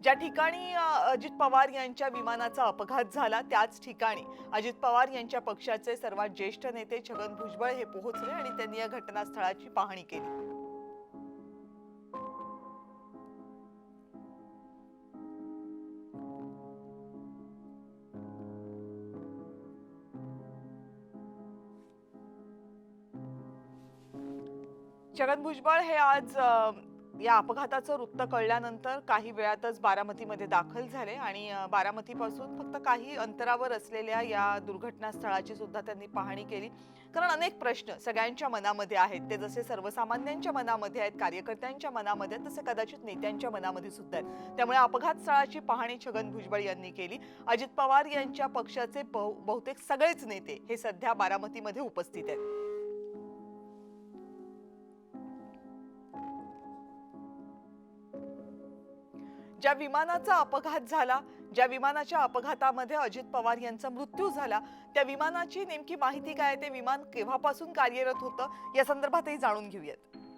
ज्या ठिकाणी अजित पवार यांच्या विमानाचा अपघात झाला त्याच ठिकाणी अजित पवार यांच्या पक्षाचे सर्वात ज्येष्ठ नेते छगन भुजबळ हे पोहोचले आणि त्यांनी या घटनास्थळाची पाहणी केली। छगन भुजबळ हे आज या अपघाताचं वृत्त कळल्यानंतर काही वेळातच बारामतीमध्ये दाखल झाले आणि बारामतीपासून फक्त काही अंतरावर असलेल्या या दुर्घटनास्थळाची सुद्धा त्यांनी पाहणी केली। कारण अनेक प्रश्न सगळ्यांच्या मनामध्ये आहेत, ते जसे सर्वसामान्यांच्या मनामध्ये आहेत, कार्यकर्त्यांच्या मनामध्ये आहेत, तसे कदाचित नेत्यांच्या मनामध्ये सुद्धा आहेत। त्यामुळे अपघात स्थळाची पाहणी छगन भुजबळ यांनी केली। अजित पवार यांच्या पक्षाचे बहुतेक सगळेच नेते हे सध्या बारामतीमध्ये उपस्थित आहेत। ज्या विमानाचा अपघात झाला, ज्या विमानाच्या अपघातामध्ये अजित पवार यांचा मृत्यू झाला, त्या विमानाची नेमकी माहिती काय, ते विमान केव्हापासून कार्यरत होतं या संदर्भातही जाणून घेऊयात।